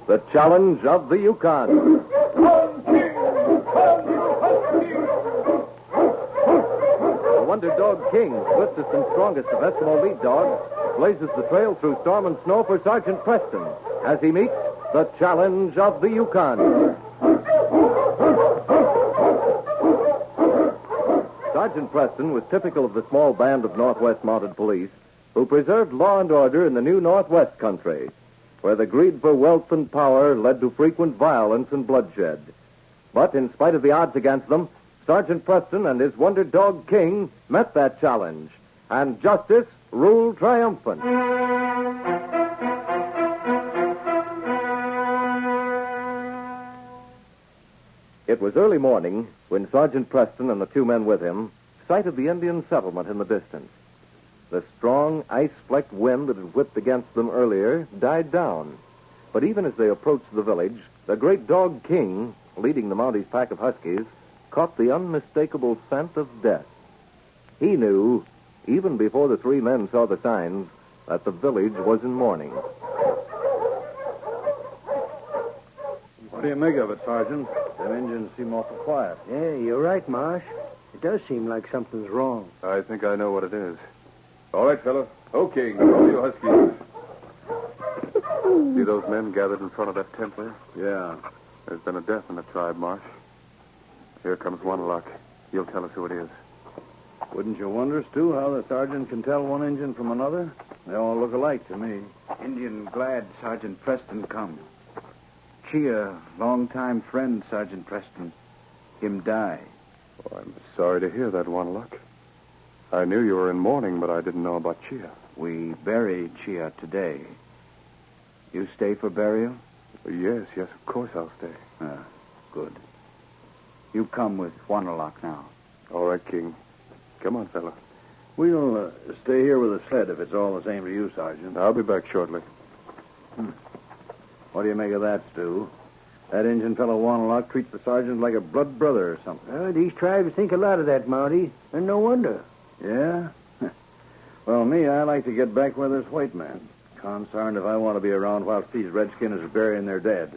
The Challenge of the Yukon. The Wonder Dog King, swiftest and strongest of Eskimo lead dogs, blazes the trail through storm and snow for Sergeant Preston as he meets the Challenge of the Yukon. Sergeant Preston was typical of the small band of Northwest Mounted Police who preserved law and order in the new Northwest country, where the greed for wealth and power led to frequent violence and bloodshed. But in spite of the odds against them, Sergeant Preston and his Wonder Dog King met that challenge, and justice ruled triumphant. It was early morning when Sergeant Preston and the two men with him sighted the Indian settlement in the distance. The strong, ice-flecked wind that had whipped against them earlier died down. But even as they approached the village, the great dog King, leading the Mounties' pack of huskies, caught the unmistakable scent of death. He knew, even before the three men saw the signs, that the village was in mourning. What do you make of it, Sergeant? Them Indians seem awful quiet. Yeah, you're right, Marsh. It does seem like something's wrong. I think I know what it is. All right, fella. Okay, go you huskies. See those men gathered in front of that tent there? Yeah. There's been a death in the tribe, Marsh. Here comes Wanalock. He'll tell us who it is. Wouldn't you wonder, Stu, how the sergeant can tell one Indian from another? They all look alike to me. Indian glad Sergeant Preston come. Chia, long-time friend, Sergeant Preston. Him die. Oh, I'm sorry to hear that, Wanalock. I knew you were in mourning, but I didn't know about Chia. We bury Chia today. You stay for burial? Yes, of course I'll stay. Good. You come with Wanalock now. All right, King. Come on, fella. We'll stay here with the sled if it's all the same to you, Sergeant. I'll be back shortly. What do you make of that, Stu? That Indian fellow Wanalock treats the sergeant like a blood brother or something. These tribes think a lot of that, Mountie, and no wonder. Yeah? Well, me, I like to get back where there's white men. Concerned if I want to be around whilst these redskins are burying their dead.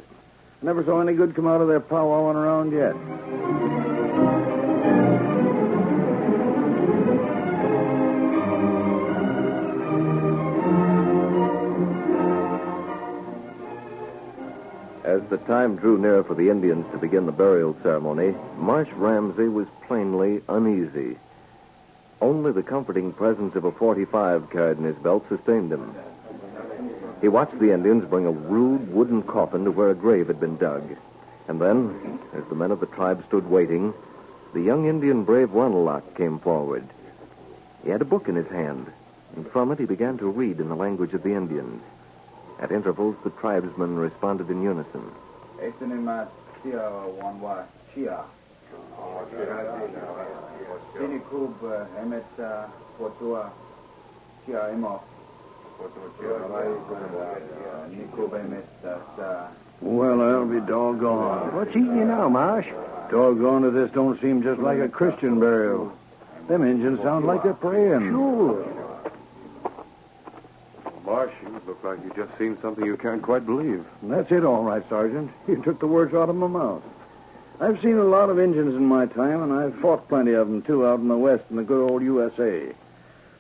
Never saw any good come out of their powwowing around yet. As the time drew near for the Indians to begin the burial ceremony, Marsh Ramsey was plainly uneasy. Only the comforting presence of a .45 carried in his belt sustained him. He watched the Indians bring a rude wooden coffin to where a grave had been dug. And then, as the men of the tribe stood waiting, the young Indian brave Wanalock came forward. He had a book in his hand, and from it he began to read in the language of the Indians. At intervals, the tribesmen responded in unison. Well, I'll be doggone. What's eating you now, Marsh? Doggone if this don't seem just like a Christian burial. Them Indians sound like they're praying. Sure. Marsh, you look like you just seen something you can't quite believe. And that's it, all right, Sergeant. You took the words out of my mouth. I've seen a lot of Indians in my time, and I've fought plenty of them, too, out in the West in the good old USA.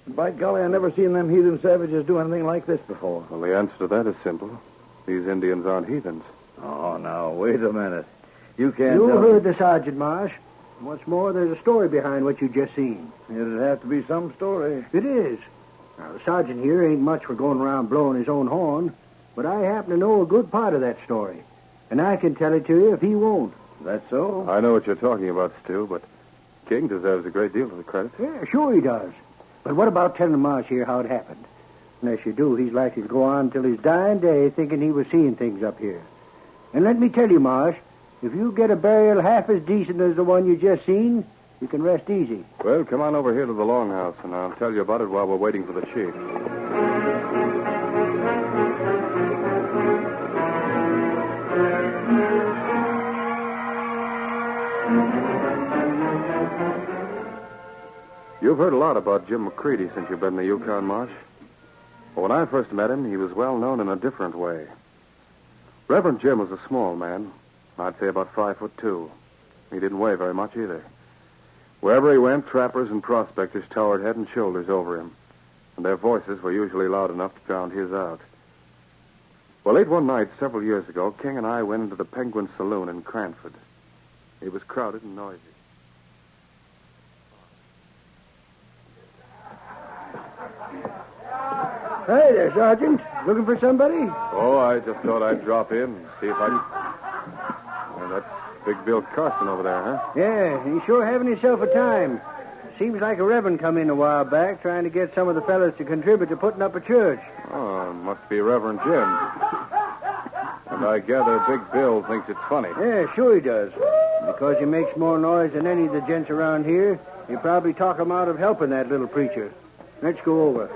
But by golly, I never seen them heathen savages do anything like this before. Well, the answer to that is simple. These Indians aren't heathens. Oh, now, wait a minute. You can't You tell heard the sergeant, Marsh. What's more, there's a story behind what you just seen. It'd have to be some story. It is. Now, the sergeant here ain't much for going around blowing his own horn, but I happen to know a good part of that story. And I can tell it to you if he won't. That's so? I know what you're talking about, Stu, but King deserves a great deal of the credit. Yeah, sure he does. But what about telling Marsh here how it happened? Unless you do, he's likely to go on till his dying day thinking he was seeing things up here. And let me tell you, Marsh, if you get a burial half as decent as the one you just seen, you can rest easy. Well, come on over here to the longhouse, and I'll tell you about it while we're waiting for the chief. You've heard a lot about Jim McCready since you've been in the Yukon, Marsh. Well, when I first met him, he was well known in a different way. Reverend Jim was a small man. I'd say about 5'2". He didn't weigh very much either. Wherever he went, trappers and prospectors towered head and shoulders over him, and their voices were usually loud enough to drown his out. Well, late one night, several years ago, King and I went into the Penguin Saloon in Cranford. It was crowded and noisy. Hey there, Sergeant. Looking for somebody? Oh, I just thought I'd drop in and see if I can... Well, that's Big Bill Carson over there, huh? Yeah, he's sure having himself a time. Seems like a reverend come in a while back trying to get some of the fellas to contribute to putting up a church. Oh, it must be Reverend Jim. And I gather Big Bill thinks it's funny. Yeah, sure he does. Because he makes more noise than any of the gents around here, you probably talk him out of helping that little preacher. Let's go over.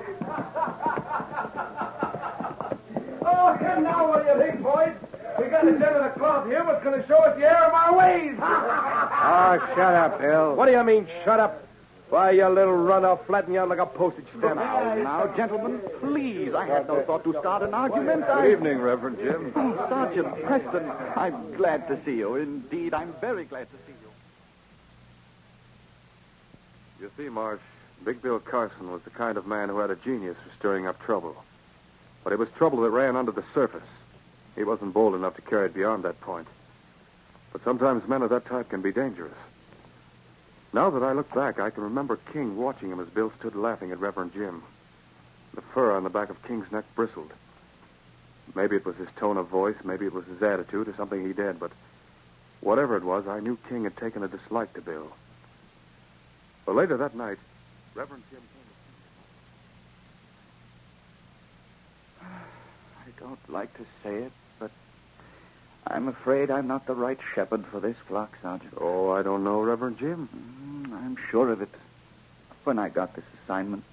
Oh, come now, what do you think, boys? We got a gent of the cloth here what's going to show us the error of our ways. Oh, shut up, Bill. What do you mean, shut up? Why, you little run-off, flatten you out like a postage stamp. Now, gentlemen, please. I had no thought to start an argument. Good evening, Reverend Jim. Oh, Sergeant Preston, I'm glad to see you. Indeed, I'm very glad to see you. You see, Marsh, Big Bill Carson was the kind of man who had a genius for stirring up trouble. But it was trouble that ran under the surface. He wasn't bold enough to carry it beyond that point. But sometimes men of that type can be dangerous. Now that I look back, I can remember King watching him as Bill stood laughing at Reverend Jim. The fur on the back of King's neck bristled. Maybe it was his tone of voice, maybe it was his attitude or something he did, but whatever it was, I knew King had taken a dislike to Bill. But later that night, Reverend Jim came I don't like to say it, but I'm afraid I'm not the right shepherd for this flock, Sergeant. Oh, I don't know, Reverend Jim. I'm sure of it. When I got this assignment,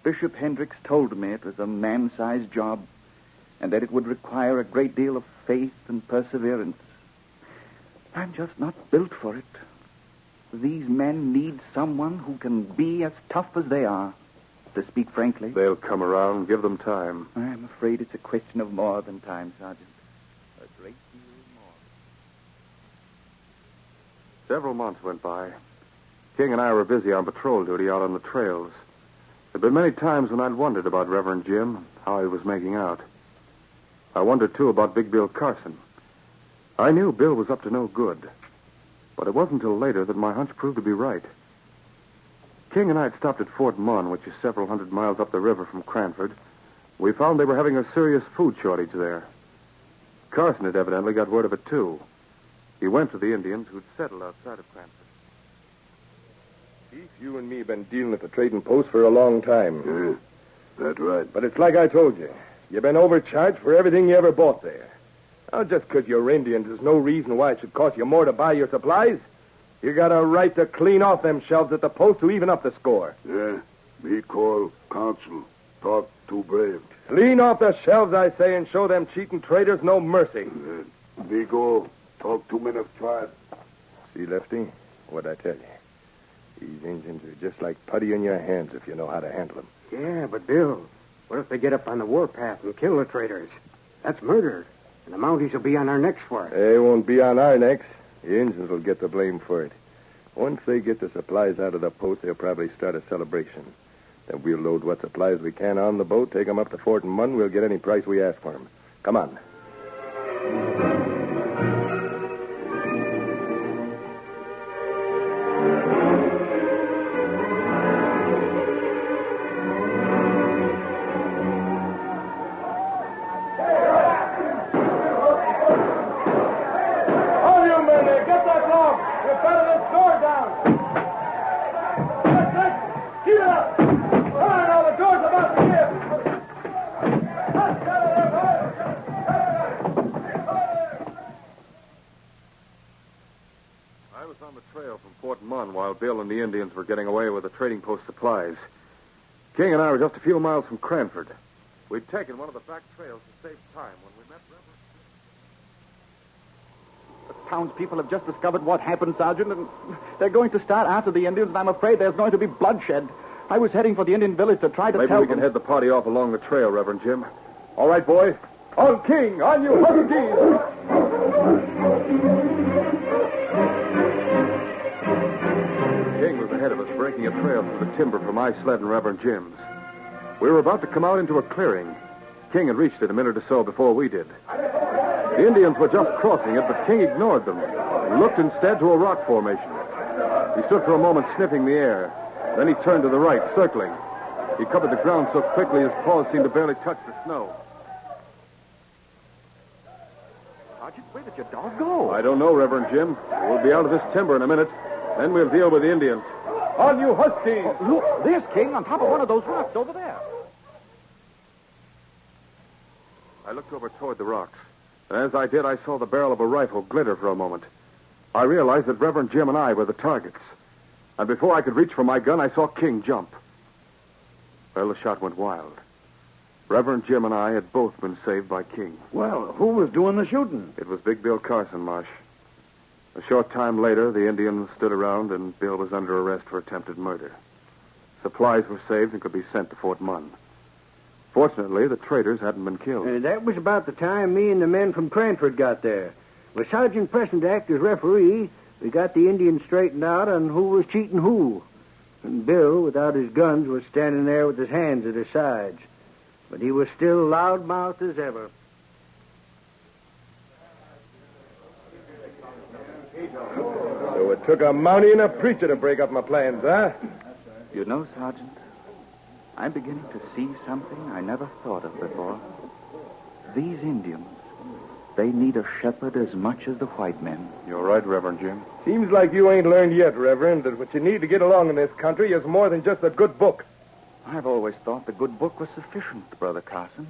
Bishop Hendricks told me it was a man-sized job and that it would require a great deal of faith and perseverance. I'm just not built for it. These men need someone who can be as tough as they are, to speak frankly. They'll come around. Give them time. I'm afraid it's a question of more than time, Sergeant. A great deal more. Several months went by. King and I were busy on patrol duty out on the trails. There'd been many times when I'd wondered about Reverend Jim, how he was making out. I wondered, too, about Big Bill Carson. I knew Bill was up to no good. But it wasn't until later that my hunch proved to be right. King and I had stopped at Fort Munn, which is several hundred miles up the river from Cranford. We found they were having a serious food shortage there. Carson had evidently got word of it, too. He went to the Indians who'd settled outside of Cranford. Chief, you and me been dealing at the trading post for a long time. Yeah, that's right. But it's like I told you. You've been overcharged for everything you ever bought there. Now, just because you're Indians, there's no reason why it should cost you more to buy your supplies. You got a right to clean off them shelves at the post to even up the score. Yeah, me call council. Talk too brave. Clean off the shelves, I say, and show them cheating traders no mercy. Me go. Talk 2 minutes tribe. See, Lefty, what'd I tell you? These Indians are just like putty in your hands if you know how to handle them. Yeah, but Bill, what if they get up on the warpath and kill the traders? That's murder. And the Mounties will be on our necks for it. They won't be on our necks. The Indians will get the blame for it. Once they get the supplies out of the post, they'll probably start a celebration. Then we'll load what supplies we can on the boat, take them up to Fort Munn. We'll get any price we ask for them. Come on. Bill and the Indians were getting away with the trading post supplies. King and I were just a few miles from Cranford. We'd taken one of the back trails to save time when we met Reverend. The townspeople have just discovered what happened, Sergeant, and they're going to start after the Indians, and I'm afraid there's going to be bloodshed. I was heading for the Indian village to try to Maybe tell we can them. head the party off along the trail, Reverend Jim. All right, boy. On King! On you huskies! King was ahead of us, breaking a trail through the timber for my sled and Reverend Jim's. We were about to come out into a clearing. King had reached it a minute or so before we did. The Indians were just crossing it, but King ignored them. He looked instead to a rock formation. He stood for a moment sniffing the air. Then he turned to the right, circling. He covered the ground so quickly his paws seemed to barely touch the snow. Sergeant, where did your dog go? I don't know, Reverend Jim. We'll be out of this timber in a minute. Then we'll deal with the Indians. On you huskies! Oh, look, there's King on top of one of those rocks over there. I looked over toward the rocks. And as I did, I saw the barrel of a rifle glitter for a moment. I realized that Reverend Jim and I were the targets. And before I could reach for my gun, I saw King jump. Well, the shot went wild. Reverend Jim and I had both been saved by King. Well, who was doing the shooting? It was Big Bill Carson, Marsh. A short time later, the Indians stood around and Bill was under arrest for attempted murder. Supplies were saved and could be sent to Fort Munn. Fortunately, the traitors hadn't been killed. That was about the time me and the men from Cranford got there. With Sergeant Preston to act as referee, we got the Indians straightened out on who was cheating who. And Bill, without his guns, was standing there with his hands at his sides. But he was still loudmouthed as ever. So it took a Mountie and a preacher to break up my plans, huh? You know, Sergeant, I'm beginning to see something I never thought of before. These Indians, they need a shepherd as much as the white men. You're right, Reverend Jim. Seems like you ain't learned yet, Reverend, that what you need to get along in this country is more than just a good book. I've always thought the good book was sufficient, Brother Carson.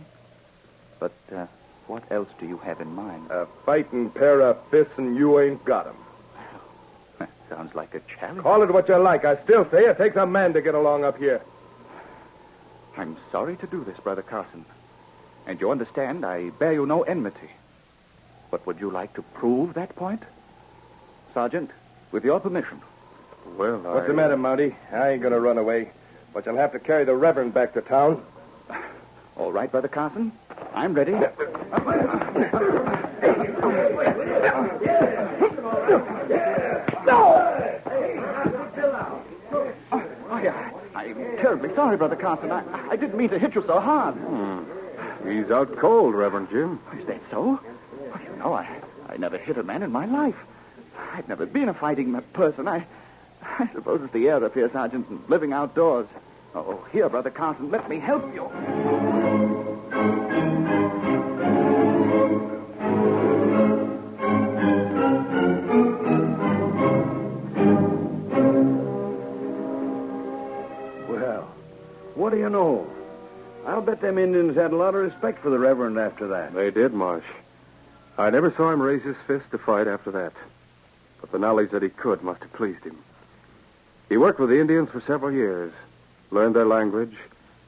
But what else do you have in mind? A fighting pair of fists and you ain't got 'em. That sounds like a challenge. Call it what you like. I still say it takes a man to get along up here. I'm sorry to do this, Brother Carson. And you understand, I bear you no enmity. But would you like to prove that point? Sergeant, with your permission. Well, What's the matter, Mountie? I ain't gonna run away. But you'll have to carry the Reverend back to town. All right, Brother Carson. I'm ready. I'm terribly sorry, Brother Carson. I didn't mean to hit you so hard. He's out cold, Reverend Jim. Is that so? Well, you know, I never hit a man in my life. I've never been a fighting person. I suppose it's the air up here, Sergeant, and living outdoors. Oh, here, Brother Carson, let me help you. Well, what do you know? I'll bet them Indians had a lot of respect for the Reverend after that. They did, Marsh. I never saw him raise his fist to fight after that. But the knowledge that he could must have pleased him. He worked with the Indians for several years, learned their language,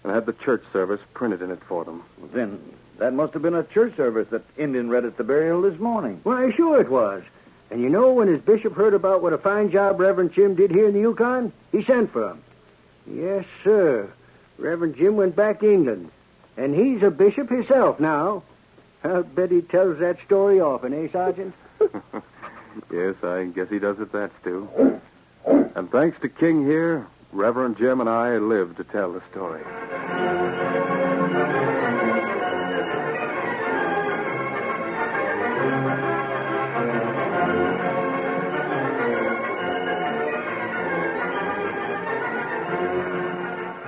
and had the church service printed in it for them. Well, then, that must have been a church service that Indian read at the burial this morning. Why, sure it was. And you know, when his bishop heard about what a fine job Reverend Jim did here in the Yukon, he sent for him. Yes, sir. Reverend Jim went back to England. And he's a bishop himself now. I'll bet he tells that story often, eh, Sergeant? Yes, I guess he does it that, Stu. And thanks to King here, Reverend Jim and I live to tell the story.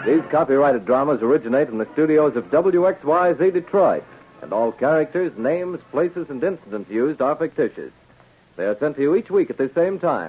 These copyrighted dramas originate from the studios of WXYZ Detroit, and all characters, names, places, and incidents used are fictitious. They are sent to you each week at the same time.